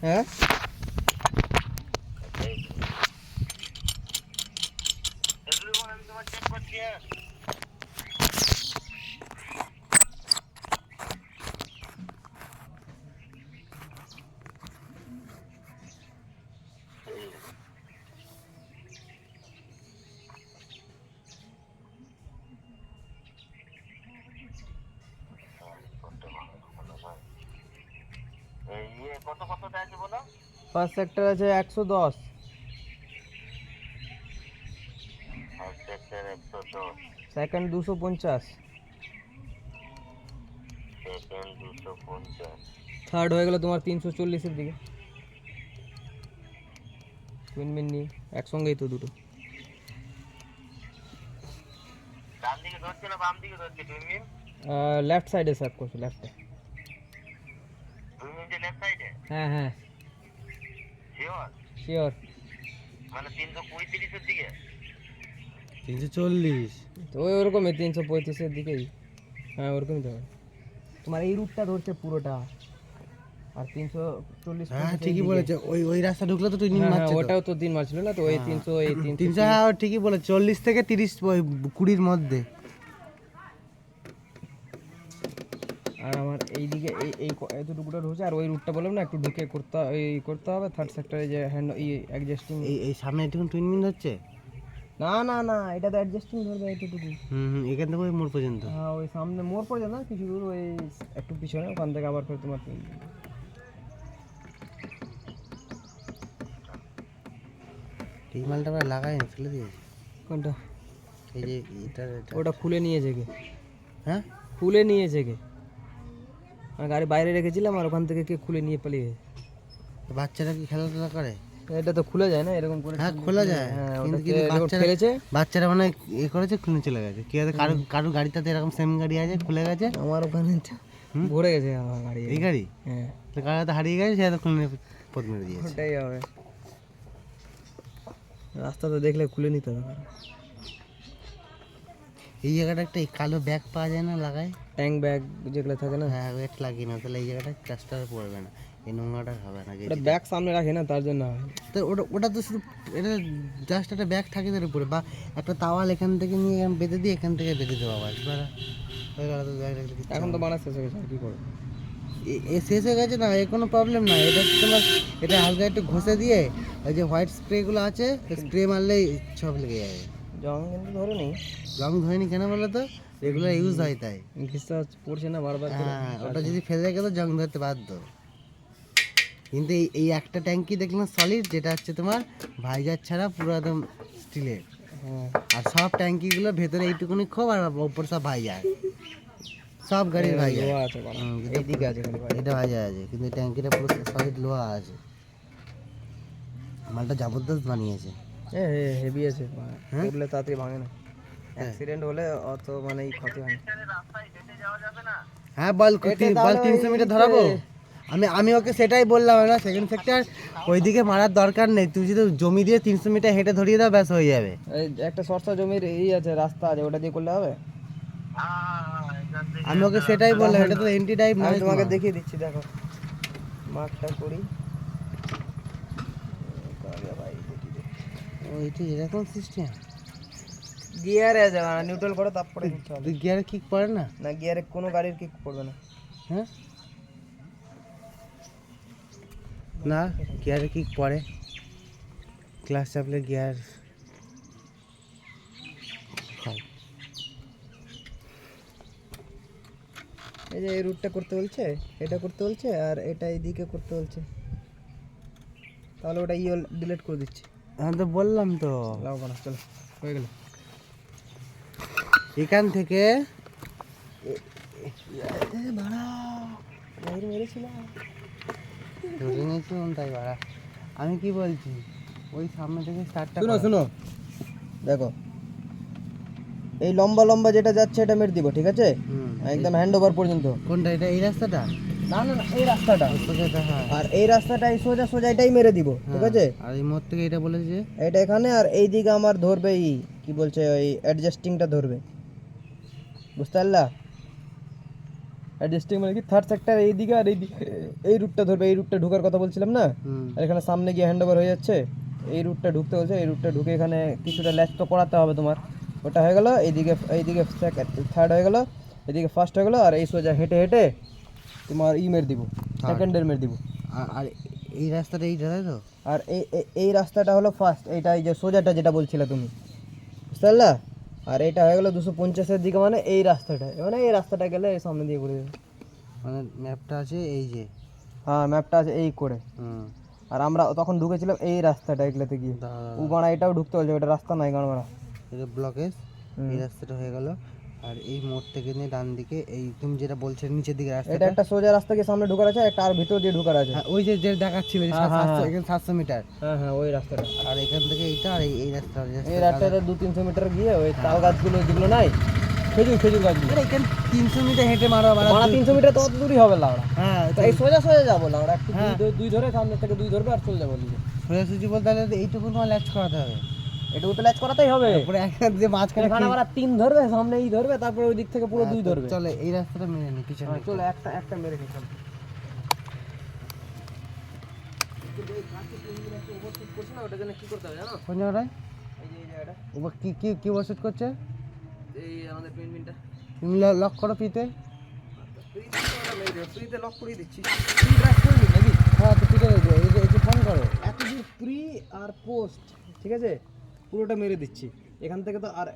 হ্যাঁ first sector আছে 110, second 250, third হয়ে গেল তোমার 340-এর দিকে। টুইন মিনি একসঙ্গেই তো দুটো। লেফট সাইডে স্যার করছো, লেফটে। হ্যাঁ হ্যাঁ শিওর। 340 তো ওই ওরকমই 335-এর দিকেই। হ্যাঁ ওরকমই তো তোমার এই রুটটা ধরছে পুরোটা, আর 340। হ্যাঁ ঠিকই বলেছে, ওই ওই রাস্তা ঢুকলে তো টুইন হ্যাঁ মারছে তো। ওটাও তো 3 মারছিল না তো, ওই 300 এই 300, হ্যাঁ ঠিকই বলে, 40 থেকে 30 ওই 20-র মধ্যে। আর আমার এইদিকে এই এই এতটুকুটা ঢুকছে, আর ওই রুটটা বললাম না একটু ঢুকে করতে হবে থার্ড সেক্টরে যে হ্যান্ড অ্যাডজাস্টিং। এই সামনে একটু টুইন মিন হচ্ছে। না না না, এটা তো অ্যাডজাস্টিং ধরবে এতটুকু। এখান থেকে ওই মোড় পর্যন্ত। হ্যাঁ ওই সামনে মোড় পড়ে যায় না কিছু দূর, ওই একটু পিছনে, ওখান থেকে আবার ফের তোমার এই মালটা আমরা লাগাই না, ফেলে দিয়েছি। কোনটা? এই যে এটা ওটা খুলে নিয়েছে কে? হ্যাঁ খুলে নিয়েছে কে? আর গাড়ি বাইরে রেখেছিলাম আর ওখান থেকে কে খুলে নিয়ে পালিয়ে গেছে। বাচ্চারা কি খেলাধুলা করে? এটা তো খুলে যায় না এরকম করে। হ্যাঁ খোলা যায়, হ্যাঁ কিন্তু ওটা কিন্তু বাচ্চারা খেলেছে। বাচ্চারা মানে এ করেছে, খুলে চলে গেছে। কি আছে, কারো গাড়িটাতে এরকম সেম গাড়ি আছে, খুলে গেছে। আমার ওখানে ভরে গেছে আমার গাড়ি। এই গাড়ি? হ্যাঁ গাড়িটা হারিয়ে গেছে, সে খুলে নিয়ে পথ মেরে দিয়েছে। ওটাই হবে, রাস্তা তো দেখলে খুলে নিতে হবে। এই জায়গাটা একটা কালো ব্যাগ পাওয়া যায় না, লাগায় ট্যাঙ্ক ব্যাগ যেগুলো থাকে না। হ্যাঁ ব্যাগ লাগিয়ে না, তাহলে এই জায়গাটা কাজটা পড়বে না, এই নোংরাটা হবে না। ওটা ব্যাগ সামনে রাখে না তার জন্য। তো ওটা ওটা তো শুধু এটা জাস্ট একটা ব্যাগ থাকে তার উপরে, বা একটা তাওয়াল এখান থেকে নিয়ে বেঁধে দিয়ে এখান থেকে বেঁধে দেওয়া হয় হয়ে গেল তো ব্যাগ রাখলে। এখন তো বানা শেষ হয়ে গেছে, আর কি করবো? এ শেষ হয়ে গেছে না, এ কোনো প্রবলেম না। এটা তোমার এটা হালকা একটু ঘষে দিয়ে ওই যে হোয়াইট স্প্রেগুলো আছে, স্প্রে মারলেই সব লেগে যাবে। জং কিন্তু ধরে নেই। রং ধরেনি কেন বলো তো? রেগুলার ইউজ হয় তাই। ঘিসা পড়ছে না বারবার করে। হ্যাঁ ওটা যদি ফেলে রেখে তো জং ধরতে বাধ্য। কিন্তু এই একটা ট্যাঙ্কি দেখলাম সলিড, যেটা হচ্ছে তোমার ভাইজার ছাড়া পুরো একদম স্টিলের। হ্যাঁ আর সব ট্যাঙ্কিগুলো ভেতরে এইটুকুনি খোপ, আর উপর সব ভাইজার, সব গাড়ির ভাইজার। লোহা আছে এইদিকে আছে খালি ভাই। এটা ভাইজার আছে, কিন্তু এই ট্যাঙ্কিটা পুরো সলিড লোহা আছে। মালটা জবরদস্ত বানিয়েছে। হেভি আছে, এগুলো তাড়াতাড়ি ভাঙে না। অ্যাক্সিডেন্ট হলে অত মানে ক্ষতি হয় না। হ্যাঁ বল 300 মিটার ধরাবো। আমি ওকে সেটাই বললাম না, সেকেন্ড সেক্টর ওইদিকে মারার দরকার নেই, তুই যদি জমি দিয়ে 300 মিটার হেঁটে ধরিয়ে দাও ব্যাস হয়ে যাবে। এই একটা সরষা জমির এই আছে, রাস্তা আছে, ওটা দিয়ে করলে হবে। আমি ওকে সেটাই বললাম, এটা তো এন্টি টাইপ আমি নয়। তোমাকে দেখিয়ে দিচ্ছি, দেখো মার্কটা করি। ওইটা এরকম সিস্টেম। গিয়ারে আছে, নিউট্রাল করে তারপরে দিতে হবে। তুই গিয়ারে কিক পড়ে না? না গিয়ারে কোনো গাড়ির কিক পড়বে না। হ্যাঁ না গিয়ারে কিক পড়ে, ক্লাস চাপলে গিয়ার। এই যে এই রুটটা করতে বলছে, এটা করতে বলছে, আর এটা এইদিকে করতে বলছে, তাহলে ওটা ডিলিট করে দিচ্ছি। আমি তো বললাম তো, লাগবে না, চলো হয়ে গেল। এখান থেকে ধরে নিয়েছিলাম তাই বাড়া। আমি কি বলছি, ওই সামনে থেকে স্টার্টটা শুনো শুনো, দেখো এই লম্বা লম্বা যেটা যাচ্ছে এটা মেরে দিব, ঠিক আছে? একদম হ্যান্ড ওভার পর্যন্ত। কোনটা? এটা এই রাস্তাটা? না না না, এই রাস্তাটা। হ্যাঁ, আর এই রাস্তাটা এই সোজা সোজা এটাই মেরে দিব, ঠিক আছে? আর এই মোড় থেকে এটা বলেছে এটা এখানে, আর এই দিকে আমার ধরবে কি বলছে ওই অ্যাডজাস্টিংটা ধরবে, বুঝতে পারলা? অ্যাডজাস্টিং মানে কি থার্ড সেক্টর এইদিকে আর এই রুটটা ধরবে, এই রুটটা ঢোকার কথা বলছিলাম না, আর এখানে সামনে গিয়ে হ্যান্ড ওভার হয়ে যাচ্ছে, এই রুটটা ঢুকতে বলছে, এই রুটটা ঢুকে এখানে কিছুটা ল্যাচ তো করাতে হবে তোমার, ওটা হয়ে গেল, এইদিকে থার্ড হয়ে গেল, এদিকে ফার্স্ট হয়ে গেল, আর এই সোজা হেঁটে হেঁটে তোমার মেরে দিব, সেকেন্ডের মেরে দিব। আর এই রাস্তাটা এইটা তাই তো? আর এই রাস্তাটা হলো ফার্স্ট, এইটা এই যে সোজাটা যেটা বলছিলে তুমি, বুঝতে পারলা? আর এটা হয়ে গেলো 250-এর দিকে, মানে এই রাস্তাটা, মানে এই রাস্তাটা গেলে এই সামনে দিয়ে ঘুরে যাবে। মানে ম্যাপটা আছে এই যে, হ্যাঁ ম্যাপটা আছে এই করে। আর আমরা তখন ঢুকেছিলাম এই রাস্তাটা, এগুলাতে গিয়ে ও গাড়া এটাও ঢুকতে বলছে, ওটা রাস্তা নাই গাড়া, এটা ব্লকেজ, এই রাস্তাটা হয়ে গেল। আর এই মোড় থেকে নিয়ে ডান দিকে এই তুমি যেটা বলছো নিচের দিকে রাস্তা, এটা একটা সোজা রাস্তা গিয়ে সামনে ঢোকার আছে, একটা আর ভিতর দিয়ে ঢোকার আছে। ওই যে যে দেখাচ্ছিল যে 700 মিটার। হ্যাঁ হ্যাঁ ওই রাস্তাটা। আর এখান থেকে এইটা আর এই রাস্তা, এই রাস্তাটা 200-300 মিটার গিয়ে ওই তাল গাছগুলো যেগুলো নাই, খেজুর গাছগুলো, এখানে 300 মিটার হেঁটে মারা 300 মিটার তো অত দূরই হবে লাউড়া। হ্যাঁ এই সোজা যাবো লাউড়া, একটু দুই ধরে সামনে থেকে দুই ধরবে আর চলে যাবো দিকে। সোজাসুজি বলতে তাহলে এইটুকু তোমার ল্যাচ করাতে হবে, এটুকু তো ল্যাচ করাতেই হবে। তারপরে একটা যে মাঝখানে এখানে আবার 3 ধরবে, সামনে এই ধরবে, তারপরে ওই দিক থেকে পুরো 2 ধরবে। চলে এই রাস্তাটা মেরে নি পিছনে, চলে একটা মেরে নিই। কোন জায়গাটায়? এই জায়গাটা, ওপর কি কি কি ওষুধ করছে? এই আমাদের পেনটা তুমি লক করো পিতে। ফ্রিতে লক করে দিচ্ছি, ফ্রি ড্রাইভ করে দিই নাকি? হ্যাঁ তো পিতে এই ফোন করো, এতদূর প্রি আর পোস্ট, ঠিক আছে, পুরোটা মেরে দিচ্ছি এখান থেকে তো। আর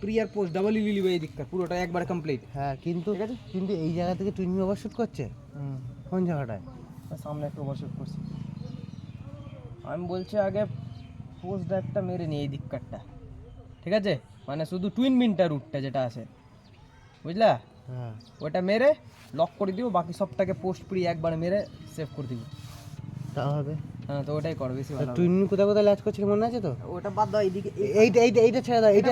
প্রি আর পোস্ট ডাবল লিলিবে এই দিকটা পুরোটা একবারে কমপ্লিট। হ্যাঁ কিন্তু ঠিক আছে, কিন্তু এই জায়গা থেকে টুইনি ওভারশুট করছে কোন জায়গাটায়? সামনে একটু ওভারশুট করছি। আমি বলছি আগে পোস্ট ড্রাইভটা মেরে নিই এই দিককারটা, ঠিক আছে, মানে শুধু টুইন মিনটা রুটটা যেটা আছে, বুঝলা? হ্যাঁ ওটা মেরে লক করে দিব, বাকি সবটাকে পোস্ট প্রি একবারে মেরে সেভ করে দিব। তা হবে। হ্যাঁ তো ওটাই করো, বেশি ভালো হবে। টুইনি কোথায় কোথায় ল্যাচ করছিল মনে আছে তো? ওটা বাদ দাও, এইদিকে এইটা ছেড়ে দাও, এইটা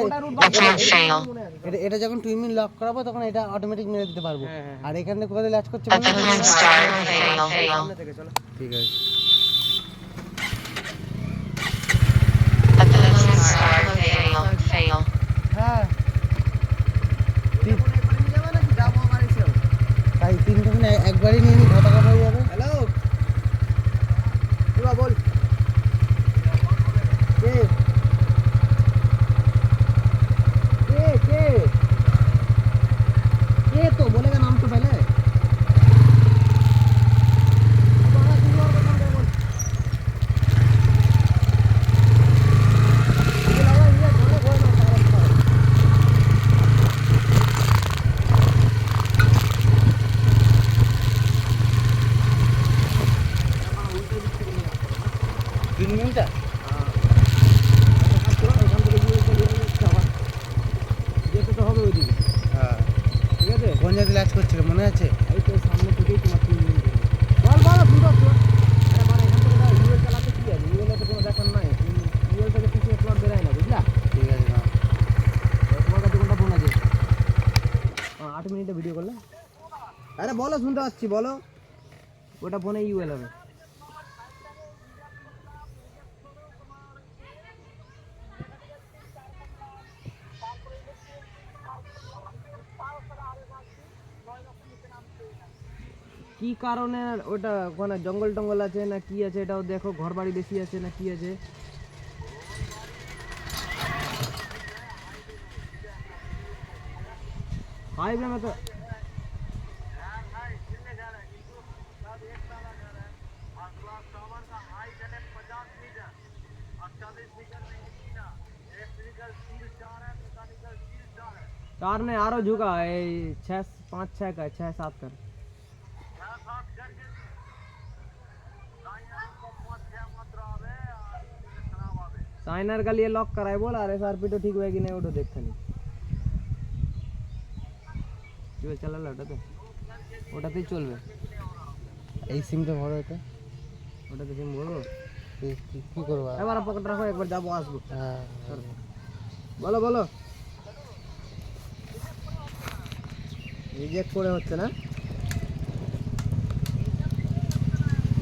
মনে আছে। এটা যখন টুইনি লক করাবো তখন এটা অটোমেটিক মেরে দিতে পারবো। হ্যাঁ, হ্যাঁ। আর এখানে কোথায় ল্যাচ করছে মনে আছে? সামনে থেকে চলো। ঠিক আছে। হ্যাঁ তাই তিনটে ফোন একবারই নিয়ে নি, ঘটা হয়ে যাবে। হ্যালো বল, কে কে কে কে তো बोलेगा नाम तो पहले। মিনিটটা যেতে তো হবে ওইদিকে, হ্যাঁ ঠিক আছে। কোন জায়গায় ল্যাচ করছিল মনে আছে? এই তো সামনে থেকেই তোমার 3 মিনিট বল বল শুনতে পাচ্ছ? আরে মানে এখান থেকে ইউএল চালাতে কি আছে, ইউএল তো কোনো ব্যাপার নাই, ইউএল থেকে কিছু প্লট বেরায় না, বুঝলা? ঠিক আছে না তোমার কাছে কোনটা ফোন আছে? 8 মিনিটে ভিডিও করলে, আরে বলো শুনতে পাচ্ছি, বলো। ওটা ফোনে ইউএল হবে। কি কারণে ওটা ওখানে জঙ্গল টঙ্গল আছে না কি আছে, এটাও দেখো, ঘর বাড়ি বেশি আছে না কি আছে। हाईवे में तो कार ने आरो झुका है 6-5-6 का 6-7 कर साइनर का लिए लॉक कराए बोल আর এসআরপি তো ঠিক হয়ে কি না ওটা দেখতে নি চল চালালো ওটাতে ওটাতেই চলবে এই সিমটা বড় এটা ওটাতে সিম বড় কি করব এবার পকেট রাখো একবার যাবো আসবো হ্যাঁ বলো বলো রিজেক্ট করে হচ্ছে না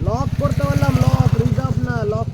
লক করতে বললাম লক রিজার্ভ না লক